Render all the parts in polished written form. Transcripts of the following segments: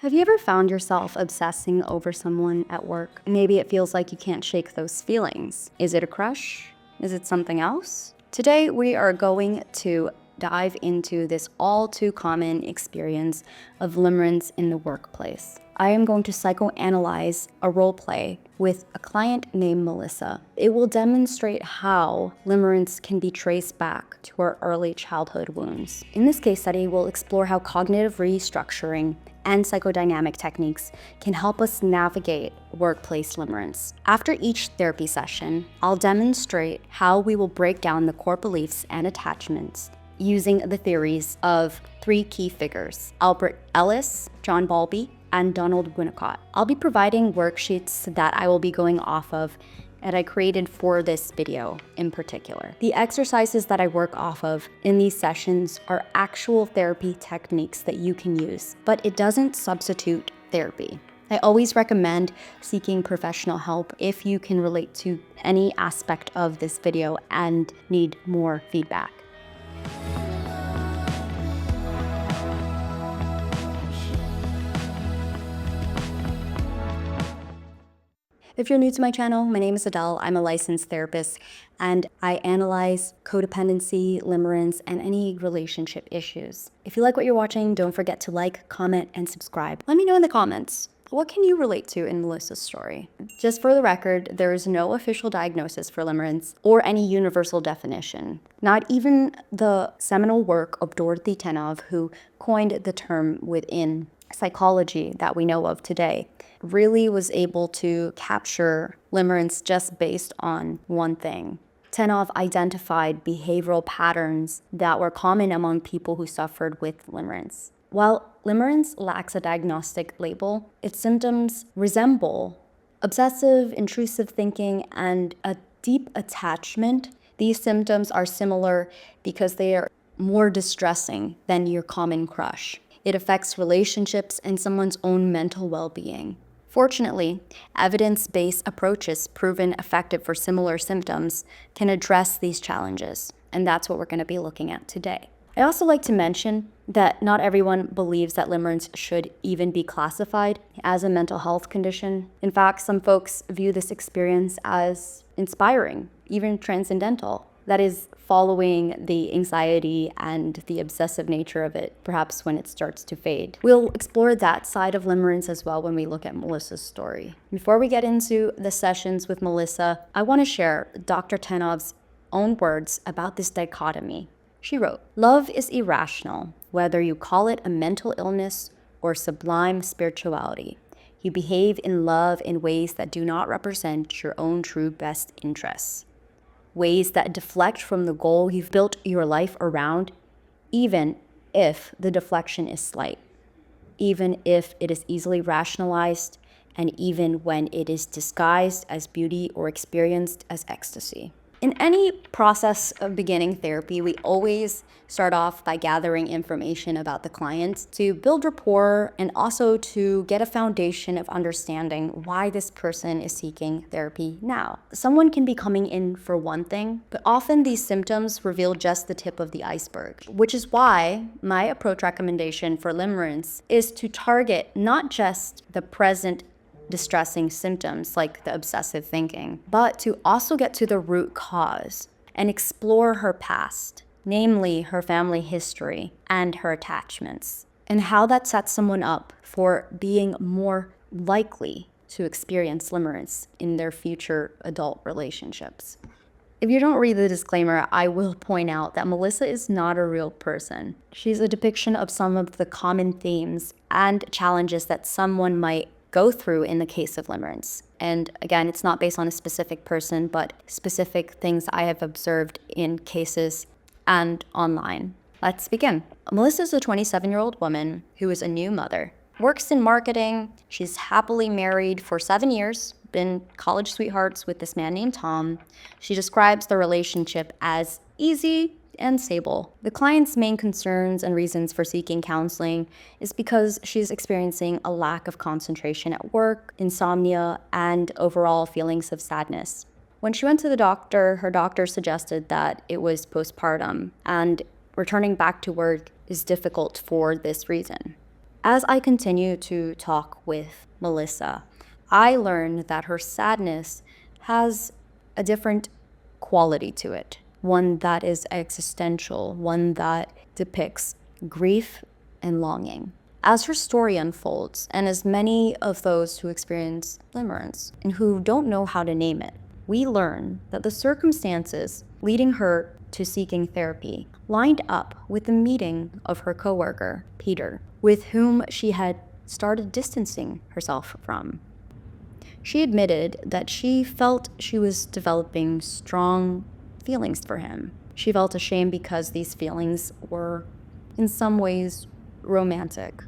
Have you ever found yourself obsessing over someone at work? Maybe it feels like you can't shake those feelings. Is it a crush? Is it something else? Today, we are going to dive into this all too common experience of limerence in the workplace. I am going to psychoanalyze a role play with a client named Melissa. It will demonstrate how limerence can be traced back to our early childhood wounds. In this case study, we'll explore how cognitive restructuring and psychodynamic techniques can help us navigate workplace limerence. After each therapy session, I'll demonstrate how we will break down the core beliefs and attachments using the theories of three key figures: Ellis, John Bowlby, and Donald Winnicott. I'll be providing worksheets that I will be going off of and I created for this video in particular. The exercises that I work off of in these sessions are actual therapy techniques that you can use, but it doesn't substitute therapy. I always recommend seeking professional help if you can relate to any aspect of this video and need more feedback. If you're new to my channel, my name is Adele. I'm a licensed therapist and I analyze codependency, limerence, and any relationship issues. If you like what you're watching, don't forget to like, comment, and subscribe. Let me know in the comments, what can you relate to in Melissa's story? Just for the record, there is no official diagnosis for limerence or any universal definition. Not even the seminal work of Dorothy Tenov, who coined the term within psychology that we know of today, really was able to capture limerence just based on one thing. Tenov identified behavioral patterns that were common among people who suffered with limerence. While limerence lacks a diagnostic label, its symptoms resemble obsessive, intrusive thinking and a deep attachment. These symptoms are similar because they are more distressing than your common crush. It affects relationships and someone's own mental well-being. Fortunately, evidence-based approaches proven effective for similar symptoms can address these challenges, and that's what we're going to be looking at today. I also like to mention that not everyone believes that limerence should even be classified as a mental health condition. In fact, some folks view this experience as inspiring, even transcendental. That is, following the anxiety and the obsessive nature of it, perhaps when it starts to fade. We'll explore that side of limerence as well when we look at Melissa's story. Before we get into the sessions with Melissa, I want to share Dr. Tenov's own words about this dichotomy. She wrote, "Love is irrational, whether you call it a mental illness or sublime spirituality. You behave in love in ways that do not represent your own true best interests. Ways that deflect from the goal you've built your life around, even if the deflection is slight, even if it is easily rationalized, and even when it is disguised as beauty or experienced as ecstasy." In any process of beginning therapy, we always start off by gathering information about the client to build rapport and also to get a foundation of understanding why this person is seeking therapy now. Someone can be coming in for one thing, but often these symptoms reveal just the tip of the iceberg, which is why my approach recommendation for limerence is to target not just the present distressing symptoms like the obsessive thinking, but to also get to the root cause and explore her past, namely her family history and her attachments, and how that sets someone up for being more likely to experience limerence in their future adult relationships. If you don't read the disclaimer, I will point out that Melissa is not a real person. She's a depiction of some of the common themes and challenges that someone might go through in the case of limerence. And again, it's not based on a specific person, but specific things I have observed in cases and online. Let's begin. Melissa is a 27-year-old woman who is a new mother, works in marketing. She's happily married for 7 years, been college sweethearts with this man named Tom. She describes the relationship as easy and stable. The client's main concerns and reasons for seeking counseling is because she's experiencing a lack of concentration at work, insomnia, and overall feelings of sadness. When she went to the doctor, her doctor suggested that it was postpartum, and returning back to work is difficult for this reason. As I continue to talk with Melissa, I learned that her sadness has a different quality to it, one that is existential, one that depicts grief and longing. As her story unfolds, and as many of those who experience limerence and who don't know how to name it, we learn that the circumstances leading her to seeking therapy lined up with the meeting of her coworker, Peter, with whom she had started distancing herself from. She admitted that she felt she was developing strong feelings for him. She felt ashamed because these feelings were, in some ways, romantic.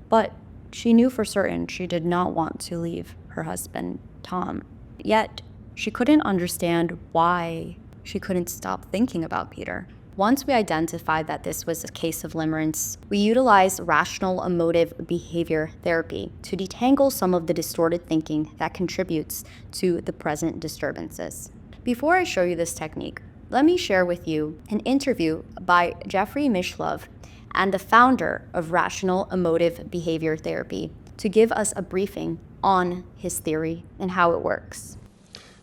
But she knew for certain she did not want to leave her husband, Tom. Yet, she couldn't understand why she couldn't stop thinking about Peter. Once we identified that this was a case of limerence, we utilized rational emotive behavior therapy to detangle some of the distorted thinking that contributes to the present disturbances. Before I show you this technique, let me share with you an interview by Jeffrey Mishlove and the founder of Rational Emotive Behavior Therapy to give us a briefing on his theory and how it works.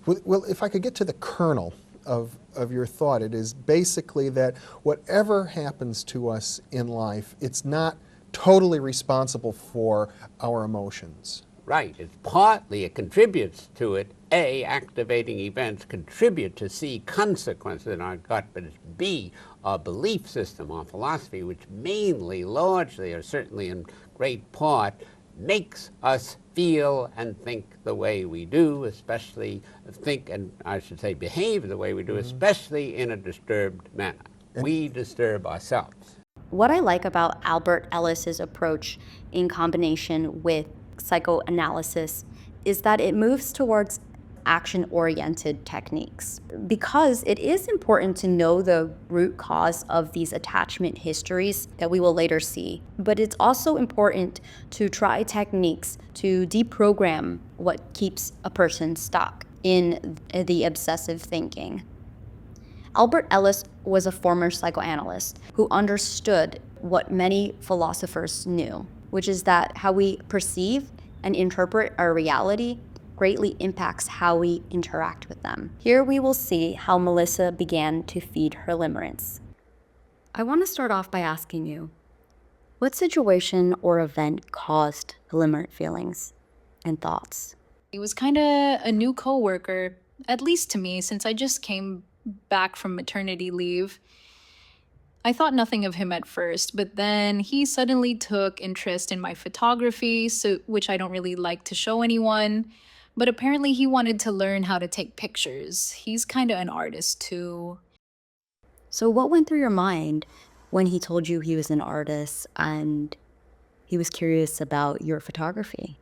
Well, if I could get to the kernel of your thought, it is basically that whatever happens to us in life, it's not totally responsible for our emotions. Right. It's partly, it contributes to it. A, activating events contribute to C, consequences in our gut, but it's B, our belief system, our philosophy, which mainly, largely, or certainly in great part, makes us feel and think the way we do, especially think and, I should say, behave the way we do, especially in a disturbed manner. We disturb ourselves. What I like about Albert Ellis's approach in combination with psychoanalysis is that it moves towards action-oriented techniques, because it is important to know the root cause of these attachment histories that we will later see. But it's also important to try techniques to deprogram what keeps a person stuck in the obsessive thinking. Albert Ellis was a former psychoanalyst who understood what many philosophers knew, which is that how we perceive and interpret our reality greatly impacts how we interact with them. Here we will see how Melissa began to feed her limerence. I want to start off by asking you, what situation or event caused the limerent feelings and thoughts? He was kind of a new coworker, at least to me, since I just came back from maternity leave. I thought nothing of him at first, but then he suddenly took interest in my photography, which I don't really like to show anyone. But apparently he wanted to learn how to take pictures. He's kind of an artist too. So what went through your mind when he told you he was an artist and he was curious about your photography?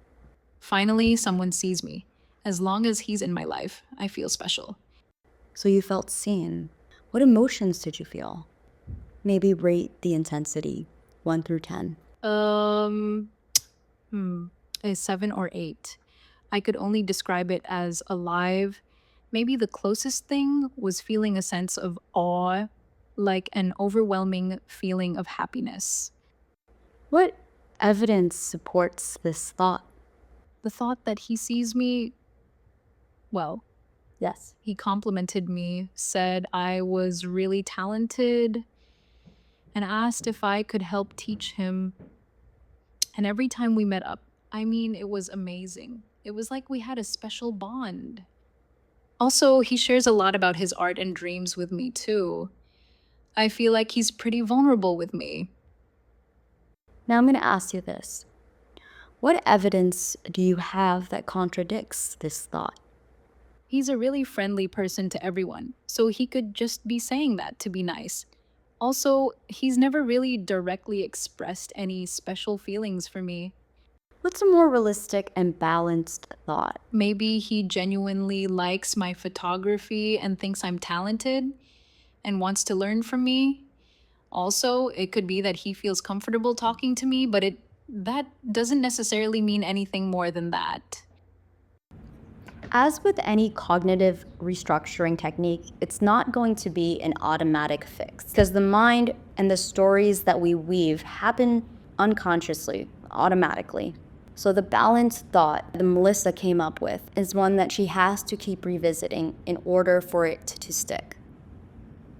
Finally, someone sees me. As long as he's in my life, I feel special. So you felt seen. What emotions did you feel? Maybe rate the intensity, 1 through 10. A 7 or 8. I could only describe it as alive. Maybe the closest thing was feeling a sense of awe, like an overwhelming feeling of happiness. What evidence supports this thought? The thought that he sees me, well, Yes. he complimented me, said I was really talented, and asked if I could help teach him. And every time we met up, I mean, it was amazing. It was like we had a special bond. Also, he shares a lot about his art and dreams with me, too. I feel like he's pretty vulnerable with me. Now I'm going to ask you this. What evidence do you have that contradicts this thought? He's a really friendly person to everyone, so he could just be saying that to be nice. Also, he's never really directly expressed any special feelings for me. What's a more realistic and balanced thought? Maybe he genuinely likes my photography and thinks I'm talented and wants to learn from me. Also, it could be that he feels comfortable talking to me, but that doesn't necessarily mean anything more than that. As with any cognitive restructuring technique, it's not going to be an automatic fix because the mind and the stories that we weave happen unconsciously automatically. So the balanced thought that Melissa came up with is one that she has to keep revisiting in order for it to stick.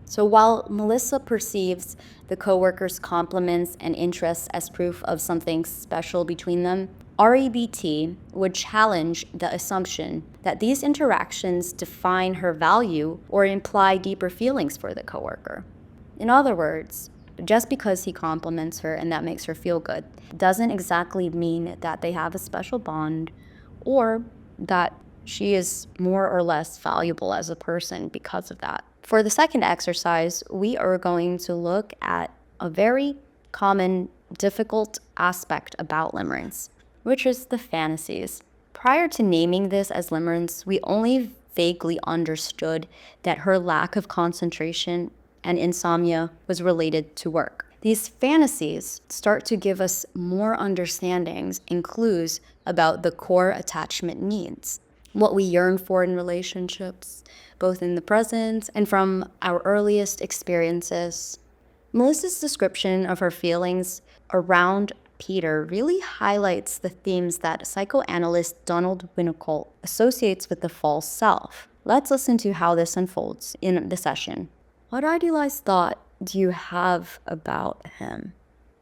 So while Melissa perceives the coworker's compliments and interests as proof of something special between them, REBT would challenge the assumption that these interactions define her value or imply deeper feelings for the coworker. In other words, just because he compliments her and that makes her feel good doesn't exactly mean that they have a special bond or that she is more or less valuable as a person because of that. For the second exercise, we are going to look at a very common, difficult aspect about limerence, which is the fantasies. Prior to naming this as limerence, we only vaguely understood that her lack of concentration and insomnia was related to work. These fantasies start to give us more understandings and clues about the core attachment needs, what we yearn for in relationships, both in the present and from our earliest experiences. Melissa's description of her feelings around Peter really highlights the themes that psychoanalyst Donald Winnicott associates with the false self. Let's listen to how this unfolds in the session. What idealized thought do you have about him,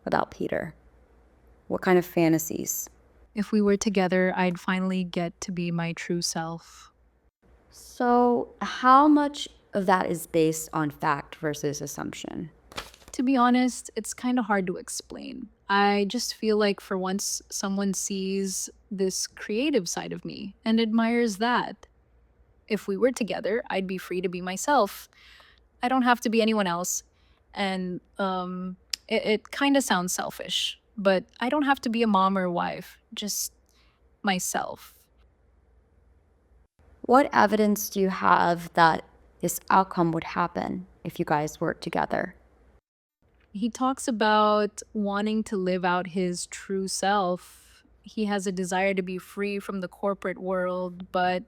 about Peter? What kind of fantasies? If we were together, I'd finally get to be my true self. So, how much of that is based on fact versus assumption? To be honest, it's kind of hard to explain. I just feel like for once someone sees this creative side of me and admires that. If we were together, I'd be free to be myself. I don't have to be anyone else. And it kind of sounds selfish, but I don't have to be a mom or a wife, just myself. What evidence do you have that this outcome would happen if you guys worked together? He talks about wanting to live out his true self. He has a desire to be free from the corporate world, but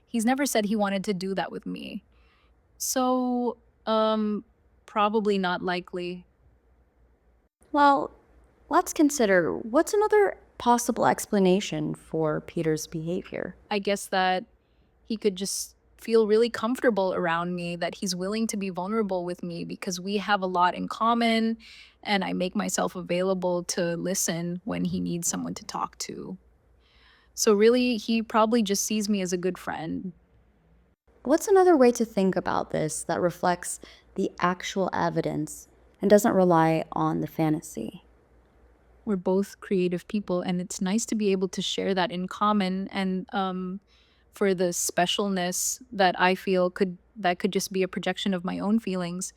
he's never said he wanted to do that with me. So, probably not likely. Well, let's consider what's another possible explanation for Peter's behavior. I guess that he could just feel really comfortable around me, that he's willing to be vulnerable with me because we have a lot in common and I make myself available to listen when he needs someone to talk to. So really, he probably just sees me as a good friend. What's another way to think about this that reflects the actual evidence and doesn't rely on the fantasy? We're both creative people and it's nice to be able to share that in common, and for the specialness that I feel could just be a projection of my own feelings.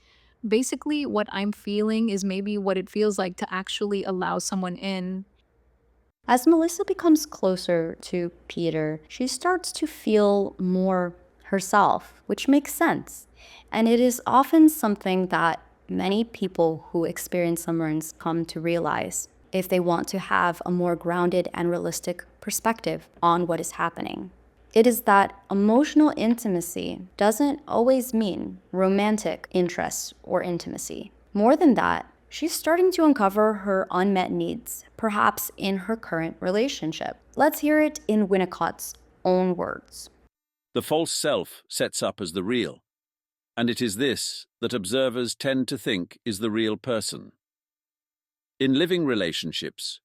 Basically, what I'm feeling is maybe what it feels like to actually allow someone in. As Melissa becomes closer to Peter, she starts to feel more herself, which makes sense. And it is often something that many people who experience limerence come to realize if they want to have a more grounded and realistic perspective on what is happening. It is that emotional intimacy doesn't always mean romantic interest or intimacy. More than that, she's starting to uncover her unmet needs, perhaps in her current relationship. Let's hear it in Winnicott's own words. The false self sets up as the real, and it is this that observers tend to think is the real person. In living relationships,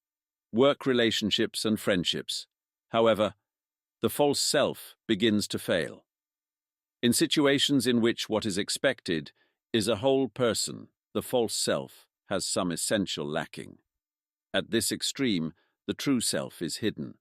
work relationships and friendships, however, the false self begins to fail. In situations in which what is expected is a whole person, the false self has some essential lacking. At this extreme, the true self is hidden.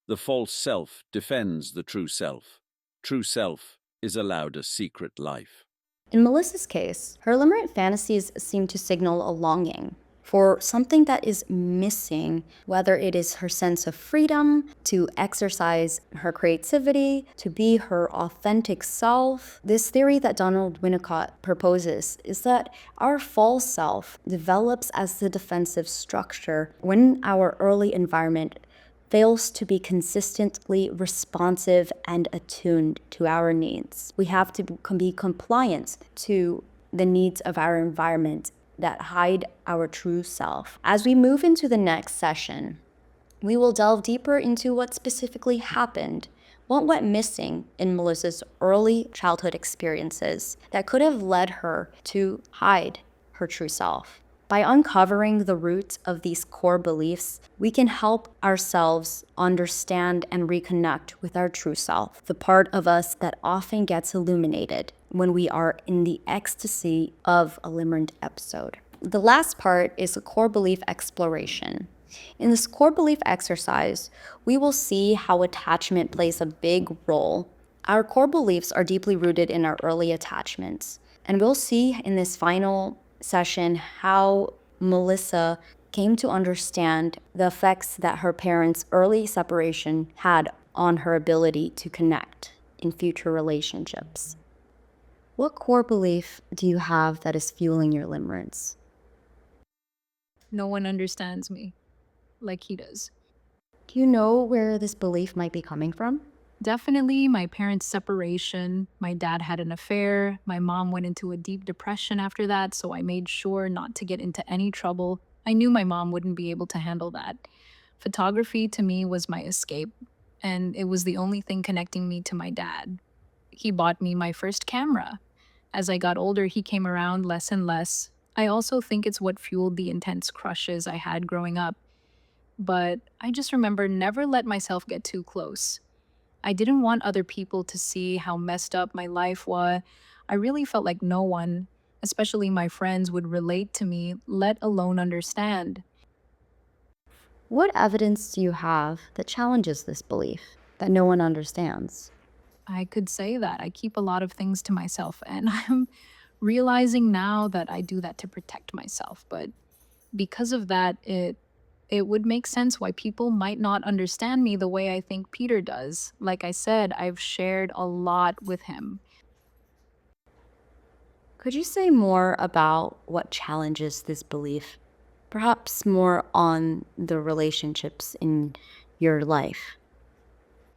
The false self defends the true self. True self is allowed a secret life. In Melissa's case, her limerent fantasies seem to signal a longing for something that is missing, whether it is her sense of freedom to exercise her creativity, to be her authentic self. This theory that Donald Winnicott proposes is that our false self develops as the defensive structure when our early environment fails to be consistently responsive and attuned to our needs. We have to be compliant to the needs of our environment that hide our true self. As we move into the next session, we will delve deeper into what specifically happened, what went missing in Melissa's early childhood experiences that could have led her to hide her true self. By uncovering the roots of these core beliefs, we can help ourselves understand and reconnect with our true self, the part of us that often gets illuminated when we are in the ecstasy of a limerent episode. The last part is a core belief exploration. In this core belief exercise, we will see how attachment plays a big role. Our core beliefs are deeply rooted in our early attachments, and we'll see in this final session how Melissa came to understand the effects that her parents' early separation had on her ability to connect in future relationships. What core belief do you have that is fueling your limerence? No one understands me like he does. Do you know where this belief might be coming from? Definitely my parents' separation. My dad had an affair. My mom went into a deep depression after that, so I made sure not to get into any trouble. I knew my mom wouldn't be able to handle that. Photography to me was my escape, and it was the only thing connecting me to my dad. He bought me my first camera. As I got older, he came around less and less. I also think it's what fueled the intense crushes I had growing up. But I just remember never let myself get too close. I didn't want other people to see how messed up my life was. I really felt like no one, especially my friends, would relate to me, let alone understand. What evidence do you have that challenges this belief that no one understands? I could say that. I keep a lot of things to myself, and I'm realizing now that I do that to protect myself. But because of that, it would make sense why people might not understand me the way I think Peter does. Like I said, I've shared a lot with him. Could you say more about what challenges this belief? Perhaps more on the relationships in your life.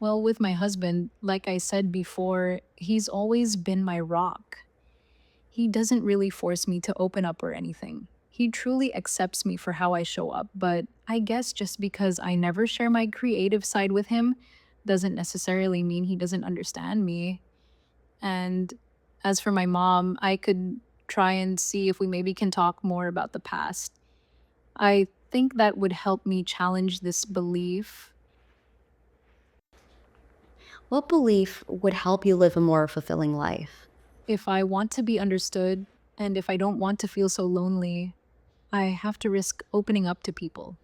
Well, with my husband, like I said before, he's always been my rock. He doesn't really force me to open up or anything. He truly accepts me for how I show up, but I guess just because I never share my creative side with him doesn't necessarily mean he doesn't understand me. And as for my mom, I could try and see if we maybe can talk more about the past. I think that would help me challenge this belief. What belief would help you live a more fulfilling life? If I want to be understood and if I don't want to feel so lonely, I have to risk opening up to people.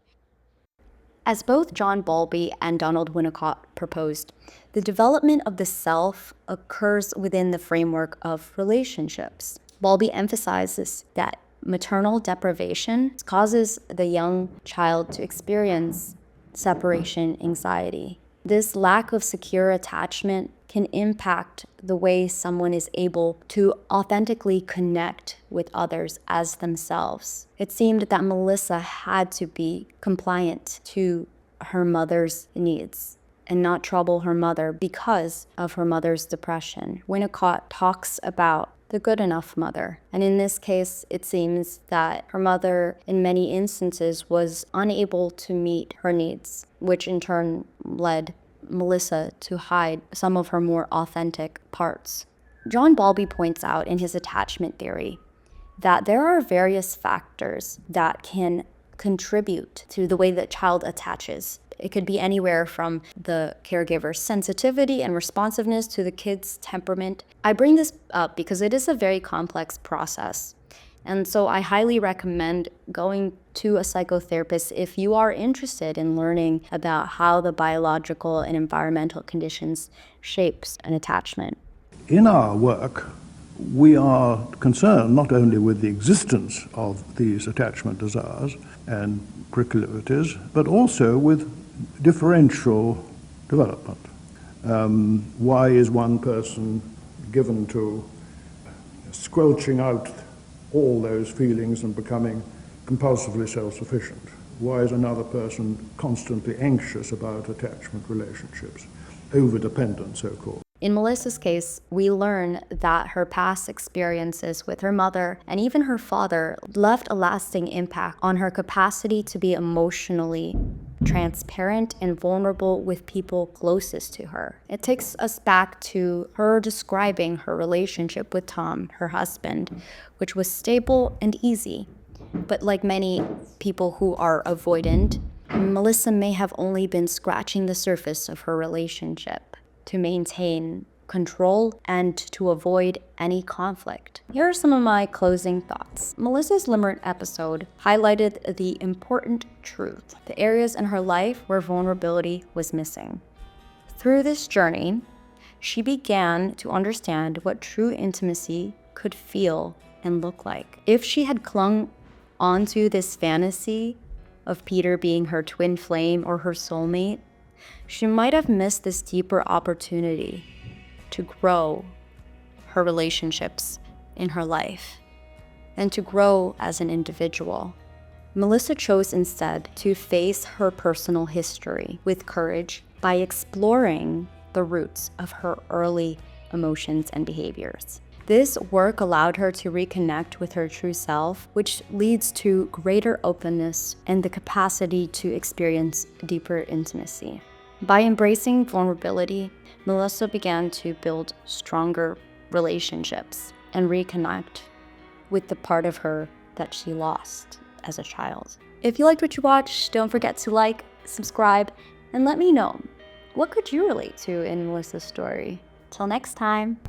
As both John Bowlby and Donald Winnicott proposed, the development of the self occurs within the framework of relationships. Bowlby emphasizes that maternal deprivation causes the young child to experience separation anxiety. This lack of secure attachment can impact the way someone is able to authentically connect with others as themselves. It seemed that Melissa had to be compliant to her mother's needs and not trouble her mother because of her mother's depression. Winnicott talks about the good enough mother. And in this case, it seems that her mother, in many instances, was unable to meet her needs, which in turn led Melissa to hide some of her more authentic parts. John Bowlby points out in his attachment theory that there are various factors that can contribute to the way that child attaches. It could be anywhere from the caregiver's sensitivity and responsiveness to the kid's temperament. I bring this up because it is a very complex process. And so I highly recommend going to a psychotherapist if you are interested in learning about how the biological and environmental conditions shapes an attachment. In our work, we are concerned not only with the existence of these attachment desires and proclivities, but also with differential development. Why is one person given to squelching out all those feelings and becoming compulsively self-sufficient? Why is another person constantly anxious about attachment relationships, over-dependent, so-called? In Melissa's case, we learn that her past experiences with her mother and even her father left a lasting impact on her capacity to be emotionally transparent and vulnerable with people closest to her. It takes us back to her describing her relationship with Tom, her husband, which was stable and easy. But like many people who are avoidant, Melissa may have only been scratching the surface of her relationship to maintain control and to avoid any conflict. Here are some of my closing thoughts. Melissa's limerence episode highlighted the important truth, the areas in her life where vulnerability was missing. Through this journey, she began to understand what true intimacy could feel and look like. If she had clung onto this fantasy of Peter being her twin flame or her soulmate, she might have missed this deeper opportunity to grow her relationships in her life and to grow as an individual. Melissa chose instead to face her personal history with courage by exploring the roots of her early emotions and behaviors. This work allowed her to reconnect with her true self, which leads to greater openness and the capacity to experience deeper intimacy. By embracing vulnerability, Melissa began to build stronger relationships and reconnect with the part of her that she lost as a child. If you liked what you watched, don't forget to like, subscribe, and let me know, what could you relate to in Melissa's story? Till next time.